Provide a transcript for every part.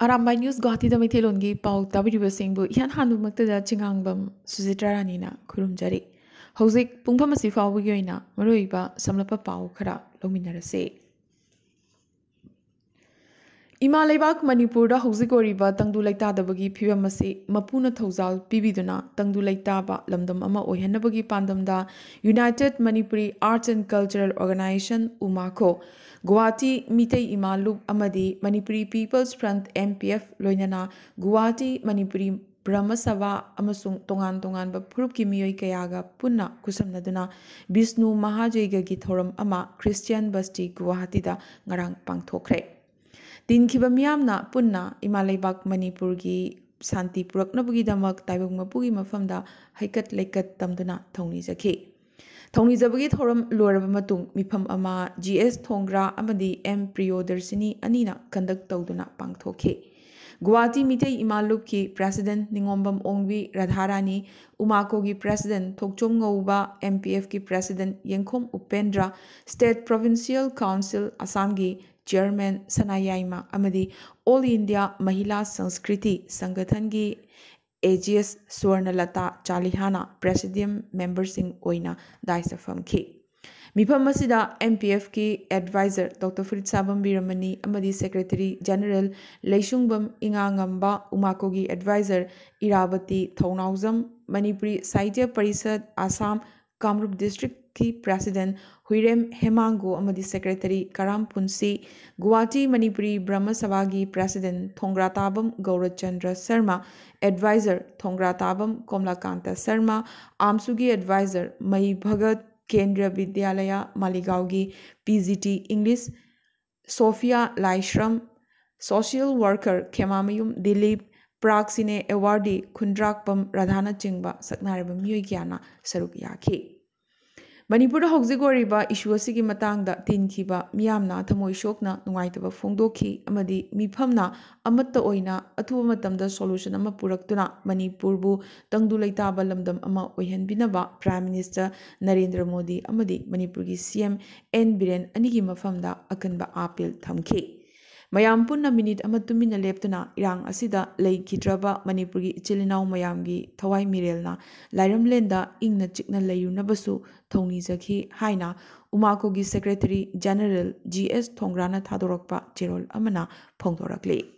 Arambai News Guwahati da Maithelongi pau tabiribasingbu ihan handumaktada chingangbam Sujitra Ranina khurumjari. Hauzik pungpham asi fawbagi oina maruiba samlapa pau khara longminarase. Ima Leibak Manipurda hauzik oriba tangdu laitadabagi phibam asi mapuna thoujal pibiduna tangdu laitaba lamdam ama oihanabagi pandamda United Manipuri Arts and Cultural Organization UMACO Guwahati Mitei Ima Loop Amadi Manipuri People's Front MPF Loinana Guwahati Manipuri Brahma Sabha amasung tongan-tonganba phurupki miyoi kayaga punna kusamnaduna Vishnu Mahajaiga thoram ama Christian Basti Guwahati da ngarang pangthokre. Tinkiba miyamna punna Ima Leibak Manipur gi santi puraknabugidamak taibung mapugi mafamda haikat leikat tamduna thongnijaki. Thongnijabagi thoram loraba matung mifam ama GS Thongra amadi M Priyodarsini anina conduct tawduna pangthokhe. Guwahati Mitei Ima Loop ki President Ningombam Ongwi Radharani, UMACO ki President Thokchom Ngauba, MPF ki President Yengkhom Upendra, State Provincial Council Assam ki Chairman Sanayaima amadi All India Mahila Sanskriti Sangathan ki AGS Swarnalata Chalihana Presidium Membersing Oina Daisafam ki. Mifam Masida MPF ki Advisor Dr. Frit Sabam Biramani amadi Secretary General Leishungbam Ingangamba UMACO ki Advisor Irabati Thaunauzam Manipuri Sahitya Parisad Assam Kamrup District ki President Huirem Hemangu amadi Secretary Karam Punsi Guwahati Manipuri Brahma Sabha ki President Thongratabam Gaurachandra Sharma Advisor Thongratabam Komlakanta Sharma Amsugi Advisor Mai Bhagat Kendra Vidyalaya Maligaugi PGT English Sophia Laishram Social Worker Kemamayum Dilip Praksine Awardee Kundrakpam Radhana Chingba Saknaribam Miyoi Saruk Yaki. Manipurda hauzik oriba issue asigi matangda tinkiba miyamna thamoi shokna nungaitaba phongdokhi amadi mifamna amatta oina athuba matamda solution ama puraktuna Manipurbu tangdu laitaba lamdam ama oihanbinaba Prime Minister Narendra Modi amadi Manipurgi CM N Biren anigi mafamda akanba appeal thamkhi. Mayam punna minute ama tumina leptuna irang asida leikidraba Manipurgi ichilinau mayamgi thawai mirelna lairamlenda ingna chikna layunabasu thongnijaki haina UMACO gi Secretary General GS Thongrana Thadorakpa Cherol amana phongdorakle.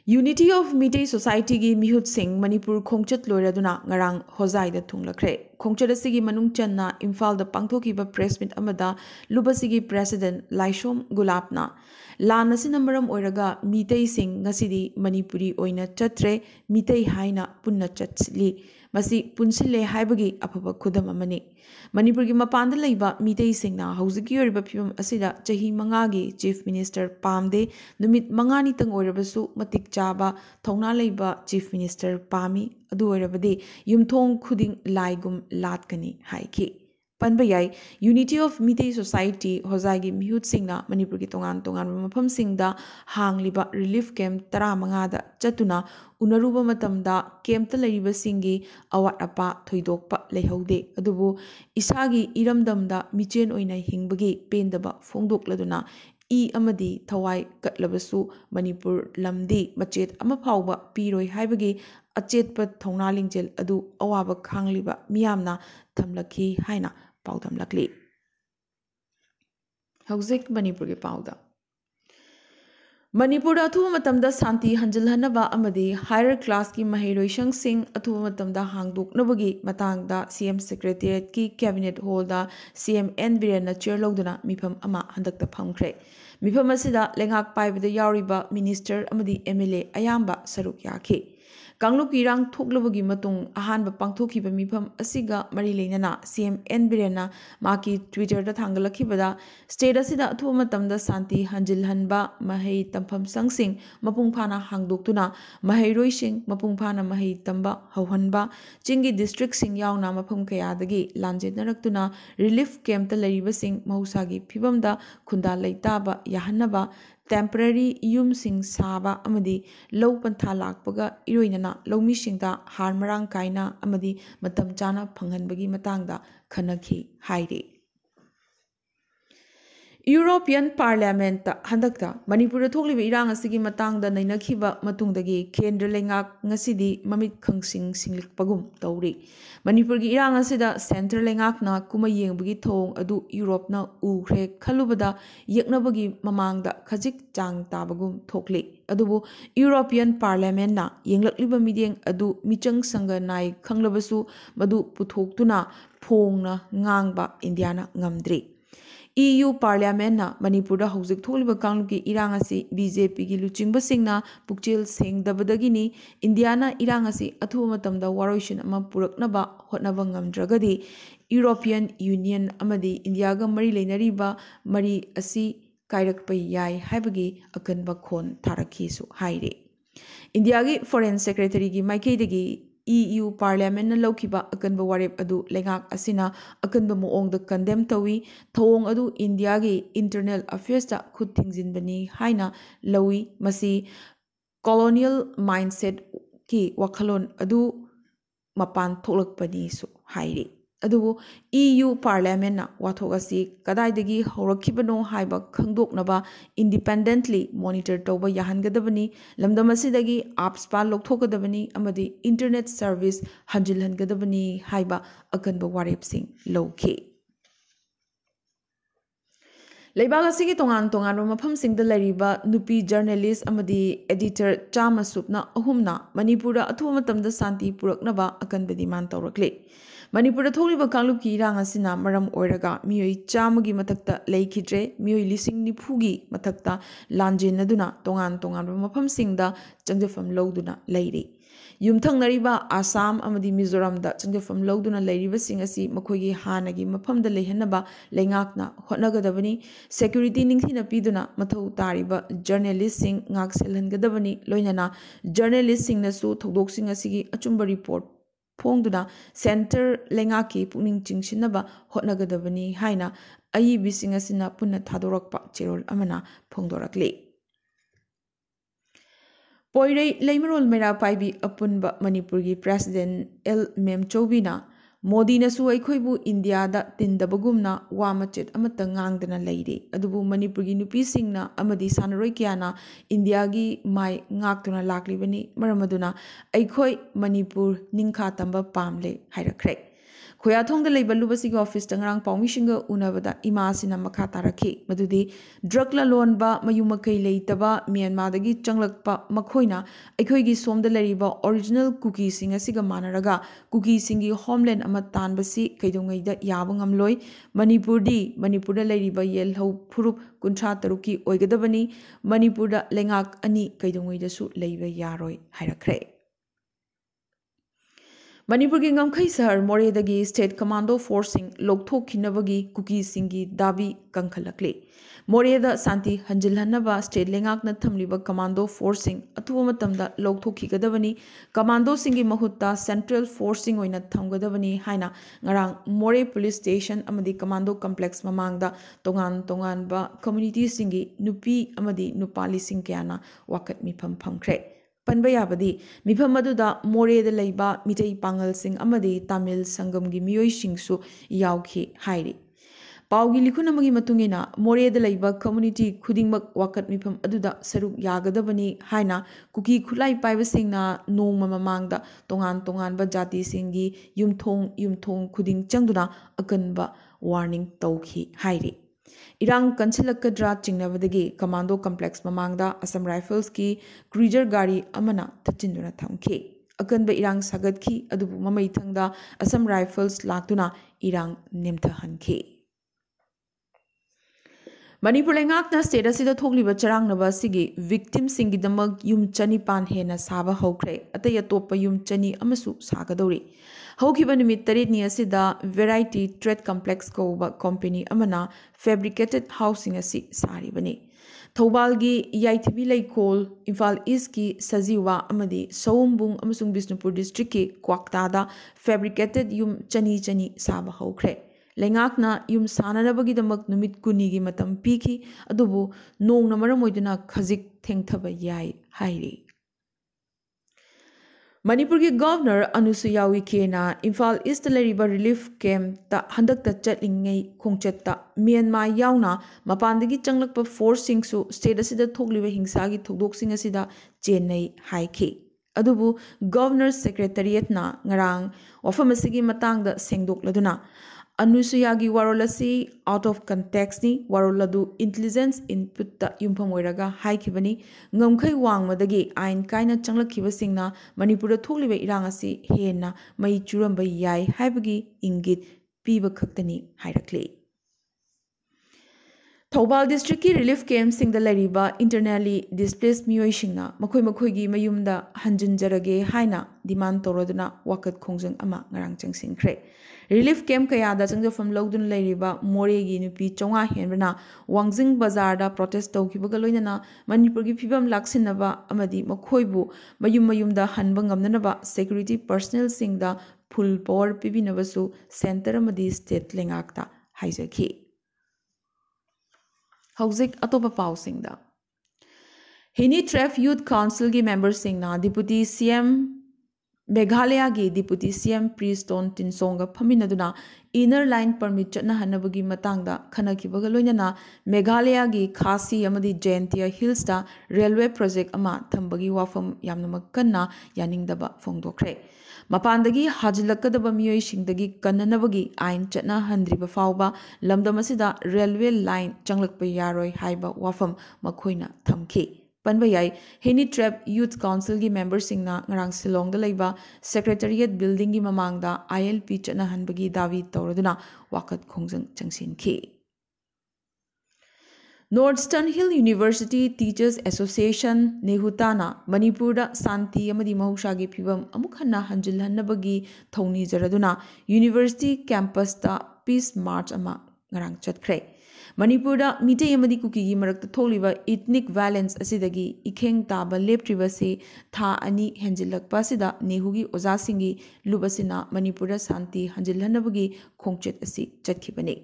Unity of Mitei Society gi mihut sing Manipur khongchat loiraduna ngarang hozai da thunglakre. Khongchat asigi manung channa Imphal da pangthokiba press meet amada lubasigi President Laishom Gulapna lan asina maram oiraga Mitei sing ngasidi Manipuri oina chatre Mitei haina punna chatsli masi punsile haibagi apaba khudam amani. Manipur gi mapanda leiba Mitei singna hauziki oriba phibam asida chahi mangagi Chief Minister Pamde numit mangani tang oirabasu matik chaba thongna leiba Chief Minister Pami adu oirabadi yumthong khuding laigum latkani haiki. Panbayai Unity of Mitei Society hozagi mihut singna Manipur gi tongan mafam singda hangliba relief camp 15 da chatuna unaruba matamda camp ta leriba singi awat apa thoidokpa leihaude adubu isagi iramdamda michen oina hingbagi pendaba phongdokladuna I amadi thawai katlabasu Manipur lamdi machet ama phawba piroi haibagi achetpa thongna lingjel adu awaba khangliba miyamna thamlaki haina paudam lakli. Hauzik Manipur ki pauda. Manipurda athuba matamda santi hanjilhanaba amadi higher class ki mahiroishang sing athuba matamda hangdoknabagi matangda CM Secretariat ki Cabinet Hall da CM N Biren chair logduna mifam ama handakta phamkre. Mifam asida lengak paibada yauriba minister amadi MLA ayamba saruk yaki. Kanglup irang thoklabagi matung ahanba pangthokiba mifam asiga mari leinana CM N Birena maki Twitter da thangalakibada state asida athuba matamda santi hanjilhanba mahei tampham sangsing mapung phana hangdoktuna mahairoi sing mapung phana mahei tamba hauhanba chingi district sing yauna mafam kayadagi lanjetnaraktuna relief camp ta leriba sing mahusagi phibamda khunda leitaba yahanaba temporary yum sing saba amadi low pantha lakpaga iroinana lawmi singda har marang kaina amadi matam chana phanghanbagi matangda khanakhi haire. European Parliament handakta Manipur thokliba irang asigi matangda nainakhiba matungdagi kendra lengak ngasidi mamit khangsing singlikpagum tawri Manipur gi irang asida center lengak na kuma yengbagi thong adu Europe na ukhre khalubada yeknabagi mamangda khajik chang tabagum thokli adubu European Parliament na yenglakliba mideng adu michang sanga nai khanglabasu madu puthoktuna phongna ngangba Indiana ngamdri EU Parliament na Manipur da hojik tholiba kangluki irang asi BJP gi luchingba singna pukchil sengdabadagini Indiana irang asi athuba matamda waroishin ama puraknaba hotnaba ngamdragadi European Union amadi India ga mari leinariba mari asi kairakpa yai haibagi akanba khon tharakhi su haire India gi Foreign Secretary gi maikaidagi EU Parliament na laukiba akanba warep adu lengak asina akanba moongda condemn tawi thawong adu India gi internal affairs ta khut thingjinbani haina lawi masi colonial mindset ki wakhalon adu mapan tholakpani su hairi adubu EU Parliament na wathogasi kadaidagi horakhibano haiba khangdoknaba independently monitor tawba yahangadabani lamdamasidagi apps pa lokthokadabani amadi internet service hanjilhangadabani haiba akanba warepsing lowkhi Leibaga sigi tongan tongan mafam singda lariba nupi journalist amadi editor chama supna ahumna Manipura athuba matamda santi puraknaba akanbadi man tawrakle Manipura tholiba kangluki irang asina maram oiraga miyoi chamagi matakta leikidre miyoi lising nifugi matakta lanjinaduna tongan tongan mafam singda changjafam lowduna leiri Yumthangnariba Assam amadi Mizoram da changjafam lowduna leiriba sing asi makhoigi hanagi mafamda lehanaba lengakna hotnagadabani security ningthina piduna mathau tariba journalist sing ngak selhangadabani loinana journalist sing nasu thodok sing asigi achumba report phongduna center lengaki puning chingsinaba hotnagadabani haina ayi bising asina punna thadorakpa cherol amana phongdorakle Poirei Leimarol Mera Paibi Apunba Manipur gi President L. Mem Chobina Modi nasu aikhoibu India da tindabagumna wamachet amata ngangdana leire adubu Manipur gi nupi singna amadi sanaroi kyana India gi mai ngaktuna laklibani maramaduna aikhoi Manipur ningkha tamba pamle hairakre Khoyathongda leiba lubasi ga office tangrang pawmisinga unabada imasina makha tarakhi madudi drug la lonba mayumakai leitaba Myanmar dagi changlakpa makhoina aikhoi gi somda leriba original cookie singa siga manaraga cookie singi homeland ama tanbasi kaidongai da yabangam loi Manipur da leriba yelhau phurup kuntha taruki oigadabani Manipur da lengak ani kaidongai da su leiba yaroi hairakre Manipur gi ngamkhai sahar Moredagi State Commando Forcing Lokthokhinabagi cookie singi dabi kangkhalakle Moreda Santi Hanjilhanaba State Lengakna Thamliba Commando Forcing athuba matamda lokthokhigadabani Commando singi mahutta Central Forcing oina thamgadabani haina ngarang More Police Station amadi Commando Complex mamangda tongan ba community singi nupi amadi nupali sing kyana wakat mifam phamkhre Panbayabadi, Mipamaduda, More the Laiba, Mitei Pangal Sing Amadi, Tamil Sangam Gimio Shingsu, Yauki, Hairi. Paugi Likunamagi Matungina, More the Laiba community, Kudingmak Wakat Mipam Aduda, Saruk Yagadabani, Haina, Kuki Kulai Pivasingna, No Mamamangda, Tongan Bajati Singi, Yumthong, Kuding Changduna, Akanba, Warning Tauki, Hairi. Irang kanchilakadra chingnabadagi Commando Complex mamangda Assam Rifles ki cruiser gari amana thachinduna thamkhi akanba irang sagatki adubu mamai thangda Assam Rifles laktuna irang nemthahankhi Manipur lengakna state asida thogliba charangnaba sigi victim singidamak yum chani pan hena saba hokre atay atoppa yum chani amasu sagadori Haukiba nimit tarit ni asida Variety Trade Complex ko ba company amana fabricated housing asi sari bani Thaubalgi Yaithibi Laikol Imphal East ki Sajiwa amadi Saumbung amasung Bisnupur district ki Kwaktada fabricated yum chani saba hokre Lengakna yum sananabagidamak numit kunigi matam piki adubu nong namaram oiduna khajik thengthaba yai hairi Manipur ki Governor Anusuya Uike Imphal East Leriba Relief Camp ta handakta chatlingai khongchatta Myanmar yauna mapandagi changlakpa force singsu state asida thogliba hingsagi thokdoksing asida chenai haiki. Adubu Governor Secretariat na ngarang wafam asigi matangda sengdokladuna Anusuyagi warolasi out of context ni waroladu intelligence input ta yumpham oiraga haikibani ngamkhai wangmadagi ain kaina changlakhiba singna Manipur thokliba irang asi hena mai churamba yai haibagi ingit piba khaktani hairakle Thobal district ki relief camp singda lariba internally displaced miyoisingna makhoi gi mayumda hanjinjarage haina demand toroduna wakat khongjang ama ngarang changsinkhre Relief camp kayada changjafam lawdun lariba moregi nupi chonga henbana wangjing bazar da protest tawkibaga loinana Manipur gi phibam laksinaba amadi makhoibu mayum da hanba ngamnanaba security personnel singda full power pibinabasu center amadi state lengakta haijaki Hauzik atopa pausingda Hini Tref Youth Council gi members singna Deputy CM Meghalaya gi Deputy CM Prieston Tinsonga Paminaduna inner line permit chatna hanabagi matangda khanakibaga loinana Meghalaya gi Khasi amadi Jaintia Hills da railway project ama thambagi wafam yamnamak kanna yaningdaba phongdokre Mapandagi hajilakadaba miyoi singdagi kannanabagi ain chatna handriba fawba lamdamasida railway line changlakpa yaroi haiba wafam makhoina thamki Panbayai Heni Trap Youth Council gi members singna ngarang Silong da laiba Secretariat Building gi mamangda ILP chatna hanbagi davi tawraduna wakat khongjang changsinki Northern Hill University Teachers Association Nehutana Manipurda Santi amadi mahusagi phibam amuk hanna hanjil hannabagi thongni jaraduna University campus ta Peace March ama ngarang chatkhre Manipurda mitei amadi kuki gi marakta tholiba ethnic violence asidagi ikheng taba leptribasi tha ani henjilakpa sida nehugi oja singi lubasina Manipurda Santi hanjilhanabagi khongchet asi chatkibani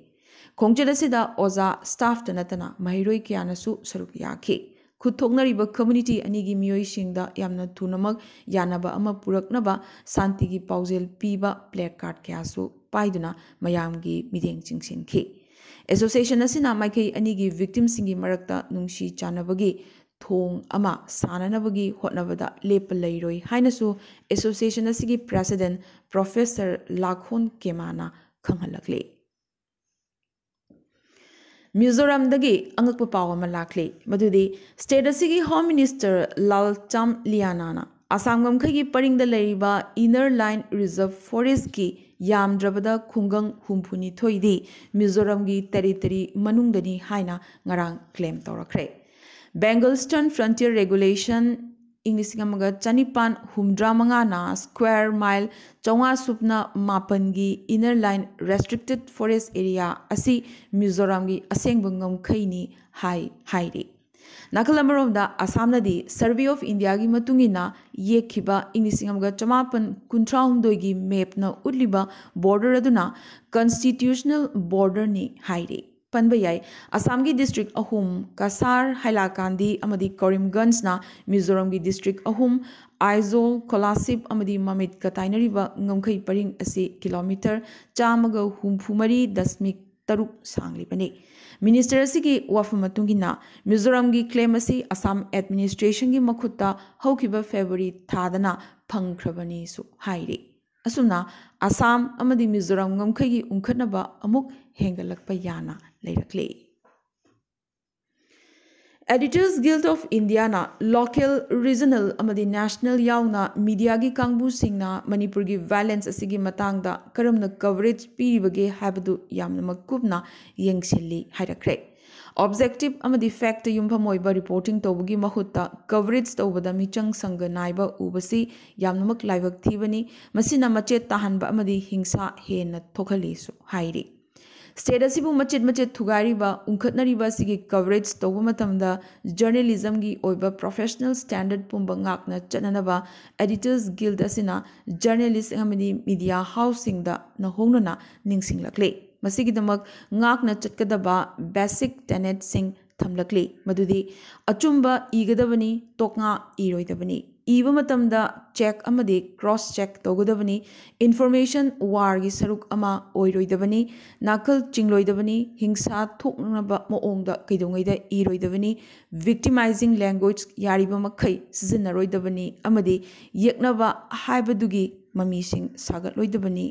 Khongchet asida oja staff tanatana mahiroi kyanasu saruk yaki Khutoknariba community anigi miyoi singda yamna thunamak yanaba ama puraknaba Santi gi paujel piba placard kyasu paiduna mayamgi mideng chingsinki Association asina maikei anigi victim singi marakta nungshi chanabagi thong ama sananabagi hotnabada lepa leiroi hainasu association asigi president Professor Lakhon Kemana khanghalakle Mizoram dagi angakpa pawama lakle madudi state asigi home minister Lal Cham Lianana Asangam khagi paringda leriba inner line reserve forest ki yamdrabada khungang humpuni thoidi Mizoram gi territory manungdani haina ngarang claim tawrakre Bengal Eastern Frontier Regulation Inglisingamaga Chanipan Humdramanga na square mile Chonga Supna Mapangi inner line restricted forest area asi Mizoram gi asengbangam khaini hairi Nakalamaromda Asamnadi Survey of India gi matungina yekhiba Inglisingamaga Chamapan Kuntraumdoi gi map na utliba border aduna constitutional border ni hairi Panbayai Assam gi district ahum Kasar Hailakandi amadi Karimganj na Mizoram gi district ahum Aizol Kolasip amadi Mamit Katainariba ngamkhai paring asi kilometer chamaga humphumari dasmik taruk sanglibani Minister asigi wafamatungina Mizoram gi claim asi Assam administration gi makhutta haukiba February thadana phangkhrabani su hairi asumna Assam amadi Mizoram ngamkhai gi unkhatnaba amuk hengalakpa yana leirakle Editors Guild of India na local regional amadi national yauna media gi kangbu singna Manipur gi violence asigi matangda karamna coverage piribage habadu yamna makubna yengsilli hairakre Objective amadi fact yumpham reporting tawbugi mahutta coverage tawbada michang sanga naiba ubasi yamnamak laibak thibani masina machet tahanba amadi hingsa hena thokhali su hairi State asibu machet thugariba unkhatnariba sigi coverage tawba matamda journalism gi oiba professional standard pumba ngakna chananaba editors guild asina journalist amadi media housing da na hongnana ningsinglakle masigidamak ngakna chatkadaba basic tenet sing thamlakle madudi achumba igadabani toknga iroidabani ꯏꯕ ꯃꯇꯝꯗ check ꯑꯃꯗꯤ cross check ꯇꯧꯒꯗꯕꯅꯤ information ꯋꯥꯔꯒꯤ ꯁꯔꯨꯛ ꯑꯃ ꯑꯣꯏꯔꯣꯏꯗꯕꯅꯤ ꯅꯥꯀꯜ ꯆꯤꯡꯂꯣꯏꯗꯕꯅꯤ ꯍꯤꯡꯁꯥ ꯊꯣꯛꯅꯕ ꯃꯑꯣꯡꯗ ꯀꯩꯗꯧꯉꯩꯗ ꯏꯔꯣꯏꯗꯕꯅꯤ ꯚꯤꯛꯇꯤꯃꯥꯏꯖꯤꯡ language ꯌꯥꯔꯤꯕ ꯃꯈꯩ ꯁꯤꯖꯤꯟꯅꯔꯣꯏꯗꯕꯅꯤ ꯑꯃꯗꯤ ꯌꯦꯛꯅꯕ ꯍꯥꯏꯕꯗꯨꯒꯤ ꯃꯃꯤꯁꯤꯡ ꯁꯥꯒꯠꯂꯣꯏꯗꯕꯅꯤ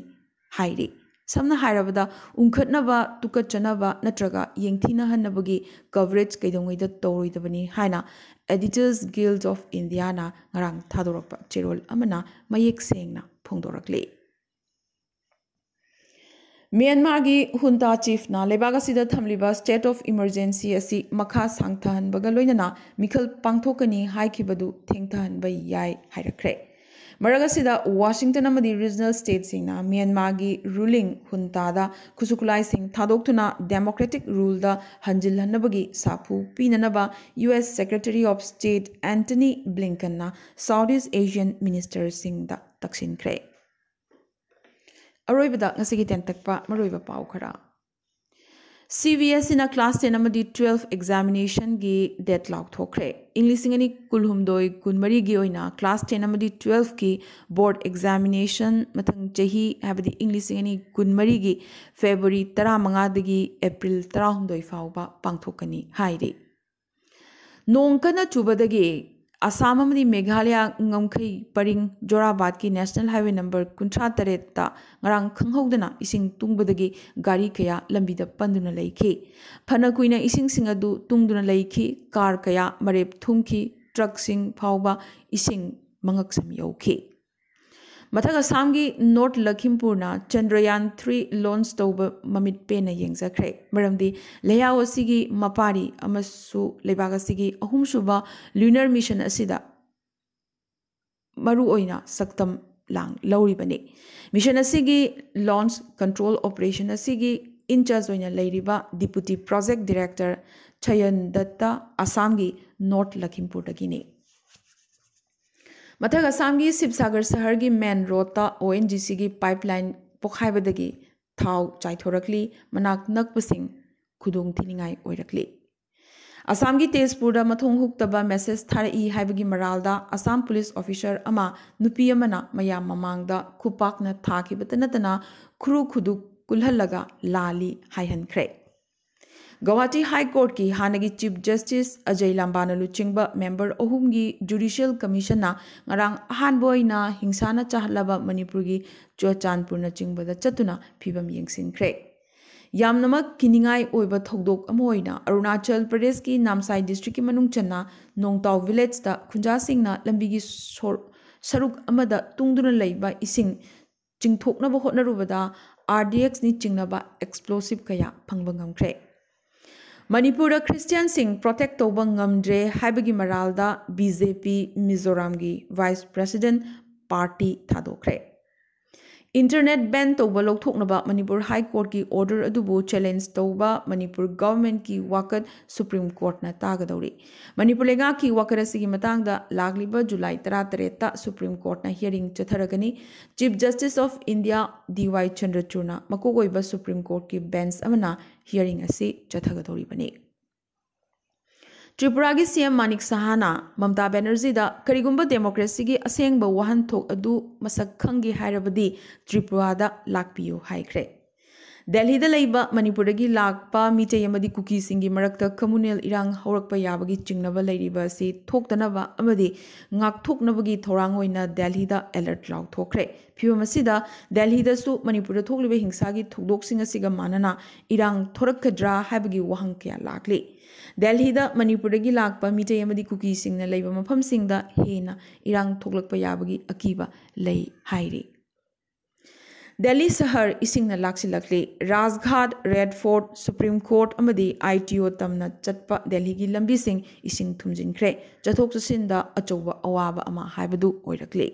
ꯍꯥꯏꯔꯤ samna hairabada unkhatnaba tukatchanaba natraga yengthinahanabagi coverage kaidongoida tawroidabani haina Editors Guild of India na ngarang thadorakpa cherol amana mayek sengna phongdorakle Myanmar gi junta chief na lebaga sida thamliba state of emergency asi makha sangthan baga loinana mikhal pangthokani haikibadu thengthan bai yai hairakre Maragasida Washington amadi regional states singna Myanmar gi ruling junta da kusukulai sing thadoktuna democratic rule da hanjil hanabagi sapu pinanaba US Secretary of State Anthony Blinken na Southeast Asian minister sing da taksin kre Aroibada ngasigi tentakpa maroiba pau khara CVS in a class 10 amadi 12 examination gi deadlock thokre English ngani kulhumdoi kunmari gi oina class 10 amadi 12 ki board examination mathang chahi habadi English ngani kunmari gi February 15 dagi April 19 fauba pangthokani hairi nong kana chubadagi Assam amadi Meghalaya ngamkhai paring Jorabad ki National Highway number 38 ta ngarang khanghaudana ising tungbadagi gari kaya lambida panduna leikhi phana kuina ising singadu tungduna leikhi car kaya marep thumki truck sing phauba ising mangak sam yauki Mathaga Samgi North Lakhimpur na Chandrayaan 3 launch tauba mamit pe na yengjakre maramdi layao asigi mapari amasu lebaga sigi ahum suba lunar mission asida maru oina saktam lang lauri bani mission asigi launch control operation asigi in charge oina leiriba deputy project director Chayan Datta Assamgi North Lakhimpur dagini Mathaga Samgi Sibsagar Sahar gi main road ta ONGC gi pipeline pokhaibadagi thau chaithorakli manak nakpasing khudong thiningai oirakli Assam gi Tezpur da mathong huktaba message tharai haibagi maralda Assam police officer ama nupi amana mayam mamangda khupakna thakibatanatana khuru khuduk kulhallaga lali haihankre Guwahati High Court ki Hanagi Chief Justice Ajay Lambana Luchingba member ohumgi Judicial Commission na ngarang ahanboy na hingsana chahlaba Manipur gi Chochanpur na chingbada chatuna phibam yengsinkre Yamnamak kiningai oiba thodok amoina Arunachal Pradesh ki Namsai district ki manung channa Nongtaw village da Khunja Singna lambi gi saruk amada tungduna leiba ising chingthoknaba hotnarubada RDX ni chingnaba explosive kaya phangbangam kre Manipura Christian Singh protect tauba ngamdre haibagi maralda BJP Mizoram gi Vice President Party thadokre Internet ban tauba lokthoknaba Manipur High Court ki order adubu challenge tauba Manipur government ki wakat Supreme Court na tagadori Manipur lenga ki wakat asigi matangda lagliba July 13 ta Supreme Court na hearing chatharagani Chief Justice of India DY Chandrachud na makogoiba Supreme Court ki bench amana hearing asi chathagadori bani Tripura gi CM Manik Sahana Mamta Banerjee da karigumba democracy gi asengba wahan thok adu masak khangi hairabadi Tripura da lakpiyo haikre Delhi da leiba Manipur gi lakpa mite yamadi cookie singi marakta communal irang horakpa yabagi chingnaba leiriba si thoktanaba amadi ngak thoknabagi thorang oina Delhi da alert law thokre phibam asida Delhi da su Manipur da thokliba hingsa gi thodok singa siga manana irang thorakkadra haibagi wahang kya lakli Delhi da Manipur gi lakpa mite yamadi cookie singna leiba mafam singda hena irang thoklakpa yabagi akiba lei hairi Delhi Sahar isingna laksilakli Rajghat Red Fort Supreme Court amadi ITO tamna chatpa Delhi gi lambi sing ising thumjinkhre chathok chasinda achoba awaba ama haibadu oirakli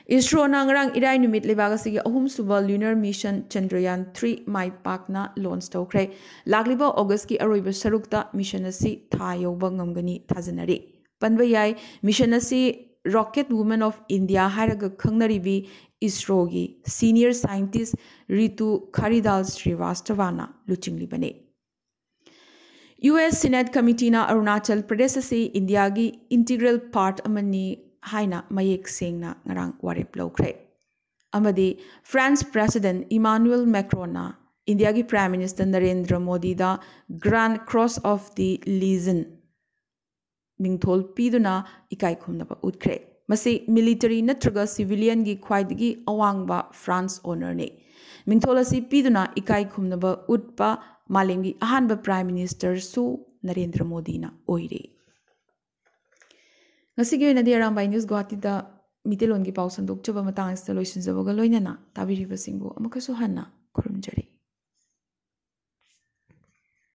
ISRO na ngarang irai numit lebaga sigi ahum suba lunar mission Chandrayaan 3 mai pakna launch tawkre lagliba August ki aroiba sarukta mission asi tha yoba ngamgani thajanari panba yai mission asi Rocket Women of India hairaga khangnaribi ISRO gi senior scientist Ritu Kharidal Srivastava luchingli bane US Senate Committee na Arunachal Pradesh asi India gi integral part amani haina mayek sengna ngarang warep lawkhre amadi France President Emmanuel Macron na India ki Prime Minister Narendra Modi da Grand Cross of the Legion mingthol piduna ikai khumnaba utkre masi military natraga civilian gi khwaidagi awangba France honor ne mingthol asi piduna ikai khumnaba utpa malemgi ahanba Prime Minister su Narendra Modi na oire ngasi gi na di Arambai News Guwahati da mitelon gi pausandok chaba matang sta loisin jabaga loinana tabiri basingbo amakasu hanna khurumjari